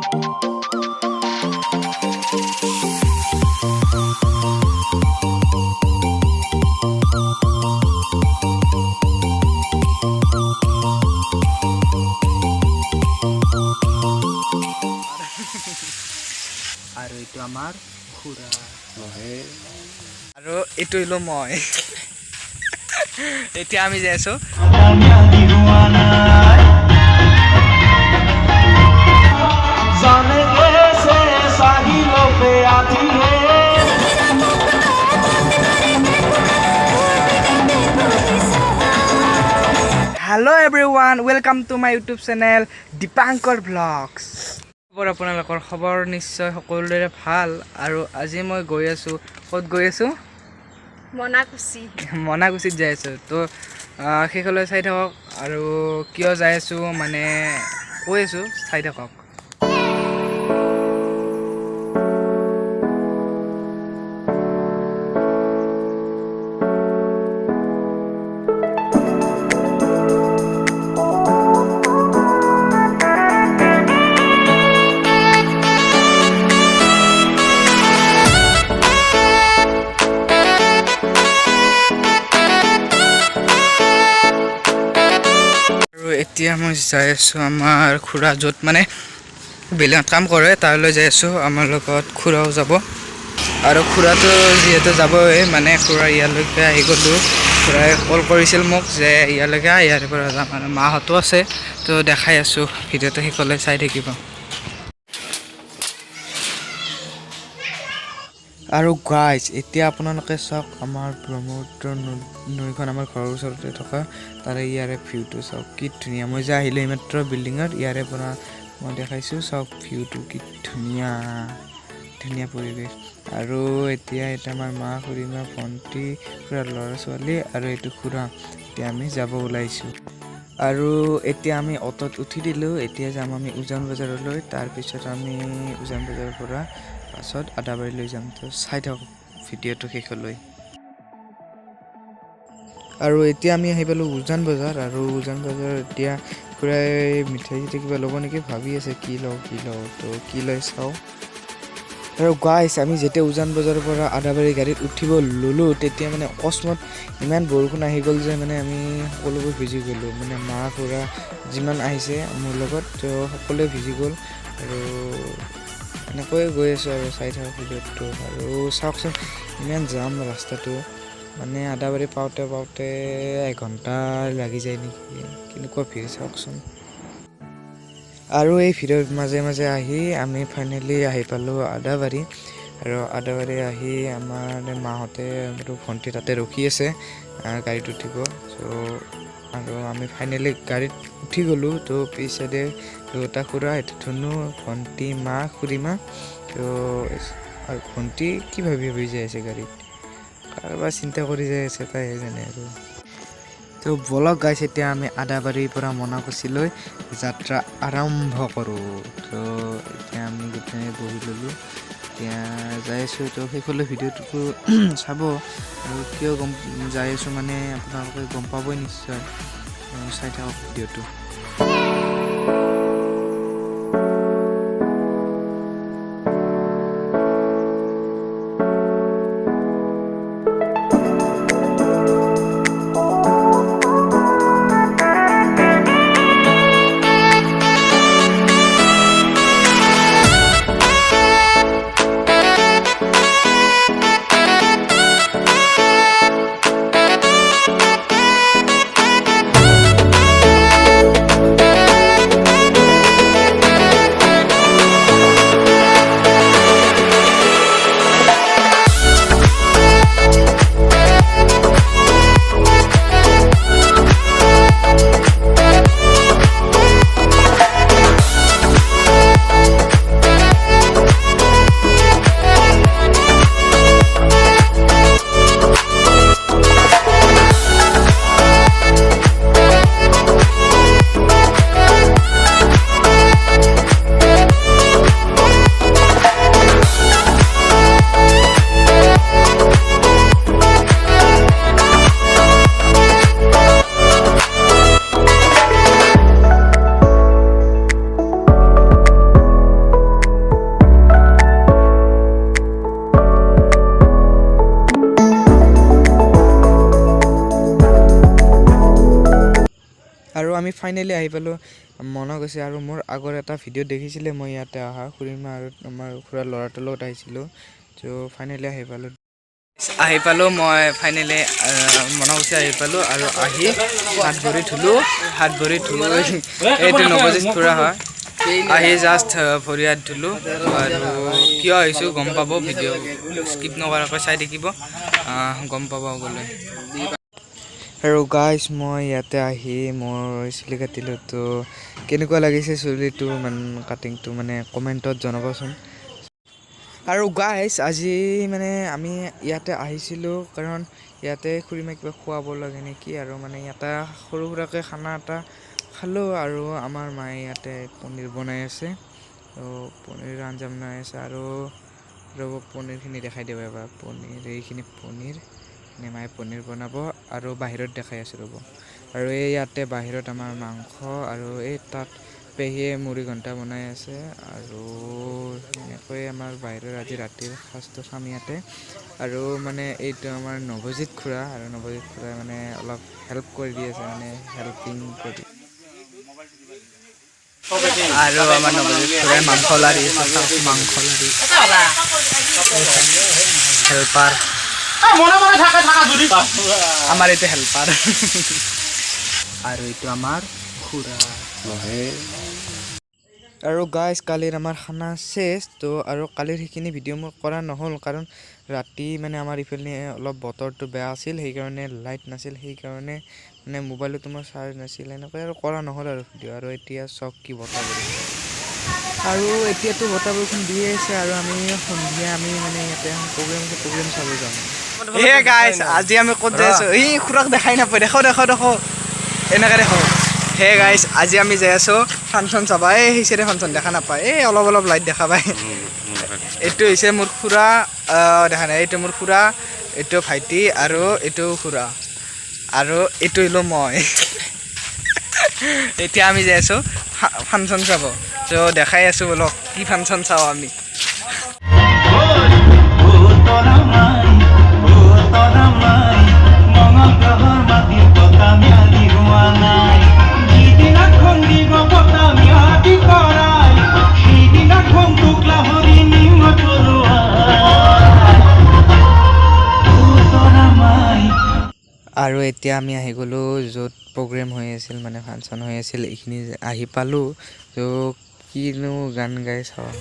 আৰু এইটো আমাৰ খুৰা নহয় আৰু এইটো হলো মই এতিয়া আমি যাই আছো Hello everyone, welcome to my YouTube channel Dipangkar Vlogs. আপোনালোকৰ খবৰ নিশ্চয় সকলোৰে ভাল আৰু আজি মই গৈ আছো ক'ত গৈ আছো মনাকুচিত যাই আছো তো সেইখলৈ চাই থাকক আৰু কিয় যাই আছো মানে কৈ আছো চাই থাকক এতিয়া মই যাই আছো আমাৰ খুৰা য'ত মানে বিল্ডিঙত কাম কৰে তালৈ যাই আছো আমাৰ লগত খুৰাও যাব আৰু খুৰাটো যিহেতু যাবই মানে খুৰা ইয়ালৈকে আহি গ'লো খুৰাই কল কৰিছিল মোক যে ইয়ালৈকে ইয়াৰ পৰা যাম আৰু মাহঁতো আছে তো দেখাই আছো ভিডিঅ'টো শেষলৈ চাই থাকিব আৰু গাইজ এতিয়া আপোনালোকে চাওক আমাৰ ব্ৰহ্মপুত্ৰ নৈখন আমাৰ ঘৰৰ ওচৰতে থকা তাৰে ইয়াৰে ভিউটো চাওক কি ধুনীয়া মই যে আহিলোঁ এইমাত্ৰ বিল্ডিঙত ইয়াৰে পৰা মই দেখাইছোঁ চাওক ভিউটো কি ধুনীয়া ধুনীয়া পৰিৱেশ আৰু এতিয়া এটা আমাৰ মা খুৰীমা ভণ্টি খুৰাৰ ল'ৰা ছোৱালী আৰু এইটো খুৰা এতিয়া আমি যাব ওলাইছোঁ আৰু এতিয়া আমি অটোত উঠি দিলোঁ এতিয়া যাম আমি উজান বজাৰলৈ তাৰপিছত আমি উজান বজাৰৰ পৰা পাছত আদাবাৰীলৈ যাম তো চাই থাকক ভিডিঅ'টো শেষলৈ আৰু এতিয়া আমি আহি পালোঁ উজান বজাৰ আৰু উজান বজাৰ এতিয়া খুৰাই মিঠাই চিঠাই কিবা ল'ব নেকি ভাবি আছে কি লওঁ তো কি লৈ চাওঁ আৰু গাইছ আমি যেতিয়া উজান বজাৰৰ পৰা আদাবাৰী গাড়ীত উঠিব ল'লোঁ তেতিয়া মানে অকস্মাত ইমান বৰষুণ আহি গ'ল যে মানে আমি সকলোবোৰ ভিজি গ'লোঁ মানে মা খুৰা যিমান আহিছে মোৰ লগত তো সকলোৱে ভিজি গ'ল আৰু এনেকৈ গৈ আছোঁ আৰু চাই থাকক ভিডিঅ'টো আৰু চাওকচোন ইমান জাম ৰাস্তাটো মানে আদাবাৰী পাওঁতে পাওঁতে এঘণ্টা লাগি যায় নেকি কেনেকুৱা ভিৰ চাওকচোন আৰু এই ভিৰৰ মাজে মাজে আহি আমি ফাইনেলি আহি পালোঁ আদাবাৰী আৰু আদাবাৰী আহি আমাৰ মাহঁতে আৰু ভণ্টি তাতে ৰখি আছে গাড়ীত উঠিব চ' আৰু আমি ফাইনেলি গাড়ীত উঠি গ'লোঁ তো পিছ চাইডে দুটা খুৰা এটা ধুনু ভণ্টি মা খুৰীমা তো আৰু ভণ্টি কি ভাবি যাই আছে গাড়ীত কাৰোবাৰ চিন্তা কৰি যাই আছে তাইহে জানে আৰু তো বলক গাইছ এতিয়া আমি আদাবাৰীৰ পৰা মনাকুচিলৈ যাত্ৰা আৰম্ভ কৰোঁ তো এতিয়া আমি গোটেই বহি ল'লোঁ এতিয়া যাই আছোঁ তো শেষলৈ ভিডিঅ'টো চাব আৰু কিয় যাই আছোঁ মানে আপোনালোকে গম পাবই নিশ্চয় চাই থাকক ভিডিঅ'টো আমি ফাইনেলি আহি পালোঁ মনাকুছি আৰু মোৰ আগৰ এটা ভিডিঅ' দেখিছিলে মই ইয়াতে অহা খুৰীমা আৰু আমাৰ খুৰাৰ ল'ৰাটোৰ লগত আহিছিলোঁ তো ফাইনেলি আহি পালোঁ মই ফাইনেলি মনাকুছি আহি পালোঁ আৰু আহি হাত ভৰি ধুলোঁ এইটো নৱজিত খুৰা হয় আহি জাষ্ট ভৰি হাত ধুলোঁ আৰু কিয় আহিছোঁ গম পাব ভিডিঅ' স্কিপ নকৰাকৈ চাই থাকিব গম পাব গ'লে আৰু গাইজ মই ইয়াতে আহি মোৰ চুলি কাটিলোঁ তো কেনেকুৱা লাগিছে চুলিটো কাটিংটো মানে কমেণ্টত জনাবচোন আৰু গাইজ আজি মানে আমি ইয়াতে আহিছিলোঁ কাৰণ ইয়াতে খুৰীমাই কিবা খুৱাব লাগে নেকি আৰু মানে ইয়াতে সৰু সুৰাকৈ খানা এটা খালোঁ আৰু আমাৰ মায়ে ইয়াতে পনীৰ বনাই আছে তো পনীৰ আঞ্জা বনাই আছে আৰু ৰ'ব পনীৰখিনি দেখাই দিব এবাৰ এইখিনি পনীৰ মায়ে পনীৰ বনাব আৰু বাহিৰত দেখাই আছোঁ ৰ'ব আৰু এই ইয়াতে বাহিৰত আমাৰ মাংস আৰু এই তাত পেহীয়ে মুড়ি ঘণ্টা বনাই আছে আৰু এনেকৈ আমাৰ বাহিৰৰ আজি ৰাতিৰ সাজটো খাম ইয়াতে আৰু মানে এইটো আমাৰ নৱজিত খুৰা আৰু নৱজিত খুৰাই মানে অলপ হেল্প কৰি দি আছে মানে হেল্পিং কৰি আৰু আমাৰ নৱজিত খুৰাই মাংস লাৰি আছে হেল্পাৰ আমাৰ এইটো হেল্পাৰ আৰু এইটো আমাৰ খুৰা আৰু গাইজ কালিৰ আমাৰ খানা চেছ তো আৰু কালিৰ সেইখিনি ভিডিঅ' মই কৰা নহ'ল কাৰণ ৰাতি মানে আমাৰ ইফালে অলপ বতৰটো বেয়া আছিল সেইকাৰণে লাইট নাছিল সেইকাৰণে মানে মোবাইলতো মোৰ চাৰ্জ নাছিল এনেকৈ আৰু কৰা নহ'ল আৰু ভিডিঅ' আৰু এতিয়া চক কি বতাহ বৰষুণ আৰু এতিয়াতো বতাহ বৰষুণ দিয়ে আছে আৰু আমি সন্ধিয়া আমি মানে ইয়াতে প্ৰগ্ৰেম চাব যাম হে গাইজ আজি আমি ক'ত যাই আছোঁ এই খুৰাক দেখাই নাপায় দেখো এনেকৈ দেখো হে গাইজ আজি আমি যাই আছোঁ ফাংচন চাবা এই সেইচেৰে ফাংচন দেখা নাপায় এই অলপ লাইট দেখা পায় এইটো হৈছে মোৰ খুৰা দেখা নাই এইটো মোৰ খুৰা এইটো ভাইটি আৰু এইটো খুৰা আৰু এইটো হ'লো মই এতিয়া আমি যাই আছোঁ ফাংচন চাব তো দেখাই আছোঁ বলক কি ফাংচন চাওঁ আমি আৰু এতিয়া আমি আহি গ'লোঁ য'ত প্ৰগ্ৰেম হৈ আছিল মানে ফাংচন হৈ আছিল এইখিনি আহি পালোঁ তো কিনো গান গাই চাওঁ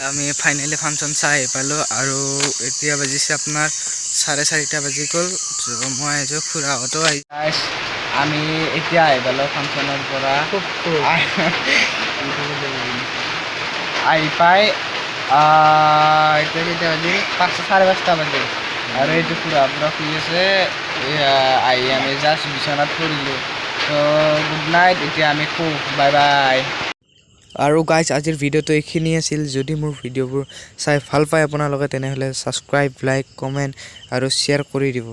আমি ফাইনেলি ফাংচন চাই পালোঁ আৰু এতিয়া বাজিছে আপোনাৰ 4:30 বাজি গ'ল মই আহিছোঁ খুৰাহঁতো আমি এতিয়া আহি পালোঁ ফাংচনৰ পৰা আহি পাই এতিয়া কেতিয়া বাজিল 5:30 বাজিল আৰু এইটো পুৰা শুই আছে আহি আমি জাষ্ট বিচনাত পৰিলোঁ তো গুড নাইট এতিয়া আমি শুওঁ বাই বাই আৰু গাইজ আজিৰ ভিডিঅ'টো এইখিনি আছিল যদি মোৰ ভিডিঅ'বোৰ চাই ভাল পায় আপোনালোকে তেনেহ'লে ছাবস্ক্ৰাইব লাইক কমেণ্ট আৰু শ্বেয়াৰ কৰি দিব